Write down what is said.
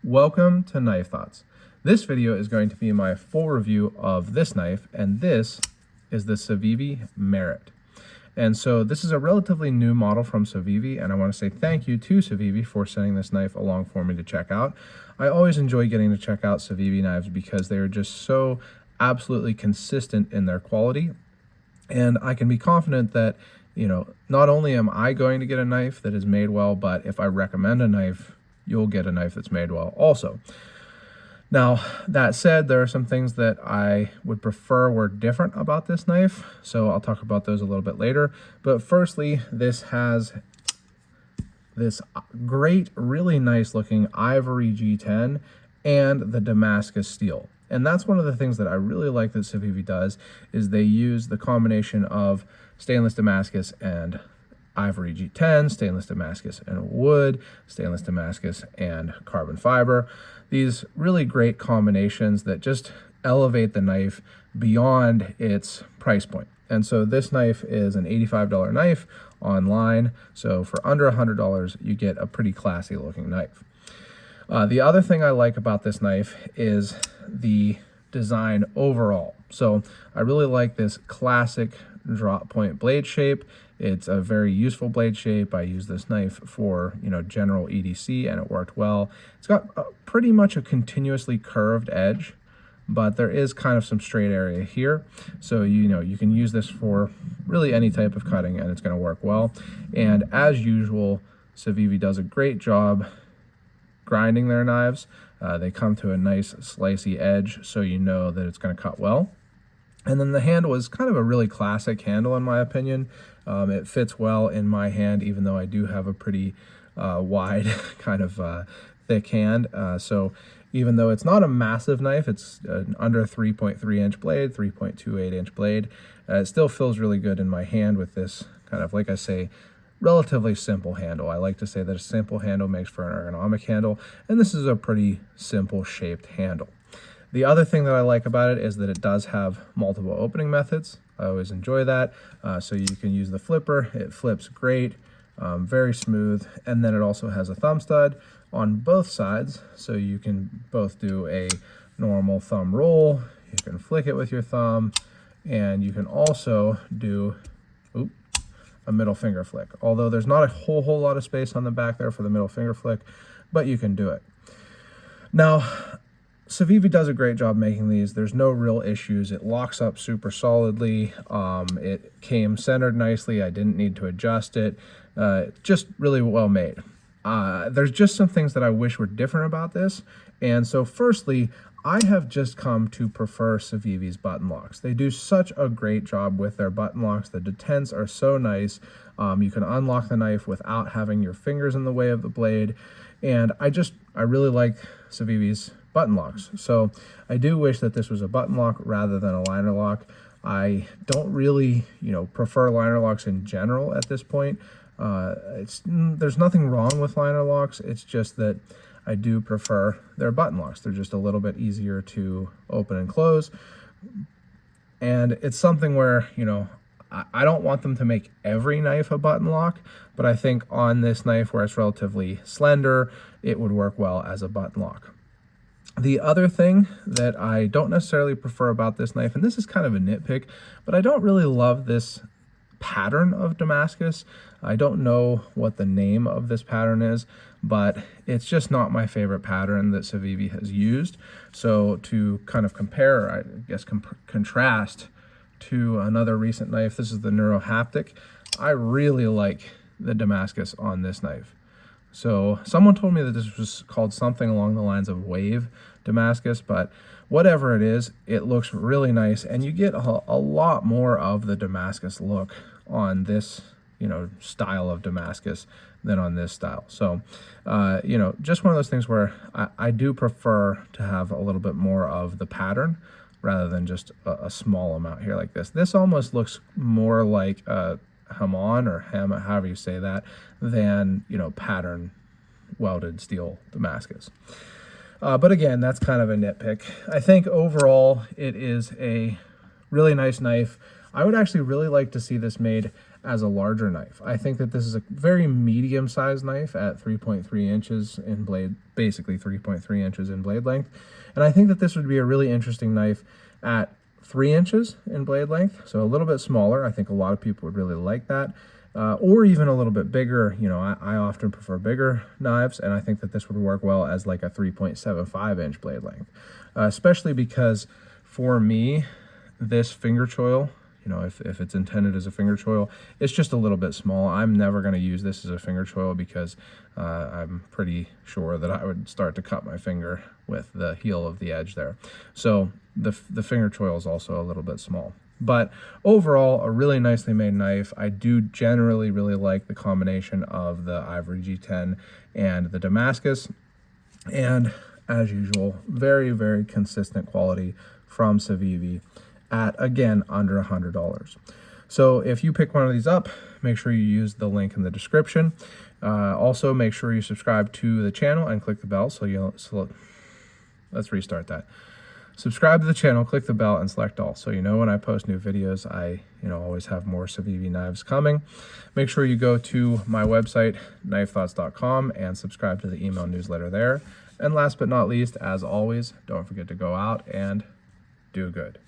Welcome to Knife Thoughts. This video is going to be my full review of this knife, and this is the Civivi Merit. And so this is a relatively new model from Civivi, and I want to say thank you to Civivi for sending this knife along for me to check out. I always enjoy getting to check out Civivi knives because they are just so absolutely consistent in their quality, and I can be confident that, not only am I going to get a knife that is made well, but if I recommend a knife, you'll get a knife that's made well also. Now, that said, there are some things that I would prefer were different about this knife, so I'll talk about those a little bit later. But firstly, this has this great, really nice looking Ivory G10 and the Damascus steel. And that's one of the things that I really like that Civivi does, is they use the combination of stainless Damascus and Ivory G10, stainless Damascus and wood, stainless Damascus and carbon fiber. These really great combinations that just elevate the knife beyond its price point. And so this knife is an $85 knife online. So for under $100, you get a pretty classy looking knife. The other thing I like about this knife is the design overall. So I really like this classic drop point blade shape. It's a very useful blade shape. I use this knife for, general EDC, and it worked well. It's got pretty much a continuously curved edge, but there is kind of some straight area here. So, you can use this for really any type of cutting and it's going to work well. And as usual, Civivi does a great job grinding their knives. They come to a nice slicey edge, so you know that it's going to cut well. And then the handle is kind of a really classic handle in my opinion. It fits well in my hand, even though I do have a pretty wide kind of thick hand. So even though it's not a massive knife, it's an under 3.3 inch blade, 3.28 inch blade, it still feels really good in my hand with this kind of, like I say, relatively simple handle. I like to say that a simple handle makes for an ergonomic handle, and this is a pretty simple shaped handle. The other thing that I like about it is that it does have multiple opening methods. I always enjoy that. So you can use the flipper. It flips great, very smooth. And then it also has a thumb stud on both sides. So you can both do a normal thumb roll. You can flick it with your thumb. And you can also do a middle finger flick. Although there's not a whole lot of space on the back there for the middle finger flick, but you can do it. Now, Civivi does a great job making these. There's no real issues. It locks up super solidly. It came centered nicely. I didn't need to adjust it. Just really well made. There's just some things that I wish were different about this. And so firstly, I have just come to prefer Civivi's button locks. They do such a great job with their button locks. The detents are so nice. You can unlock the knife without having your fingers in the way of the blade. And I really like Civivi's button locks. So I do wish that this was a button lock rather than a liner lock. I don't really, prefer liner locks in general at this point. There's nothing wrong with liner locks. It's just that I do prefer their button locks. They're just a little bit easier to open and close. And it's something where, I don't want them to make every knife a button lock, but I think on this knife where it's relatively slender, it would work well as a button lock. The other thing that I don't necessarily prefer about this knife, and this is kind of a nitpick, but I don't really love this pattern of Damascus. I don't know what the name of this pattern is, but it's just not my favorite pattern that Civivi has used. So to kind of compare, I guess contrast to another recent knife, this is the Neurohaptic. I really like the Damascus on this knife. So someone told me that this was called something along the lines of Wave Damascus, but whatever it is, it looks really nice, and you get a lot more of the Damascus look on this, style of Damascus than on this style. So, just one of those things where I do prefer to have a little bit more of the pattern rather than just a small amount here like this. This almost looks more like a Hamon or Ham, however you say that, than, pattern welded steel Damascus. But again, that's kind of a nitpick. I think overall it is a really nice knife. I would actually really like to see this made as a larger knife. I think that this is a very medium-sized knife at 3.3 inches in blade, basically 3.3 inches in blade length. And I think that this would be a really interesting knife at 3 inches in blade length, so a little bit smaller. I think a lot of people would really like that. Or even a little bit bigger. You know, I often prefer bigger knives, and I think that this would work well as like a 3.75 inch blade length, especially because for me, this finger choil, you know, if it's intended as a finger choil, it's just a little bit small. I'm never going to use this as a finger choil because I'm pretty sure that I would start to cut my finger with the heel of the edge there. So the finger choil is also a little bit small. But overall, a really nicely made knife. I do generally really like the combination of the Ivory G10 and the Damascus. And as usual, very, very consistent quality from Civivi at, again, under $100. So if you pick one of these up, make sure you use the link in the description. Also, make sure you subscribe to the channel and click the bell let's restart that. Subscribe to the channel, click the bell, and select all, so you know when I post new videos. I always have more Civivi knives coming. Make sure you go to my website, knifethoughts.com, and subscribe to the email newsletter there. And last but not least, as always, don't forget to go out and do good.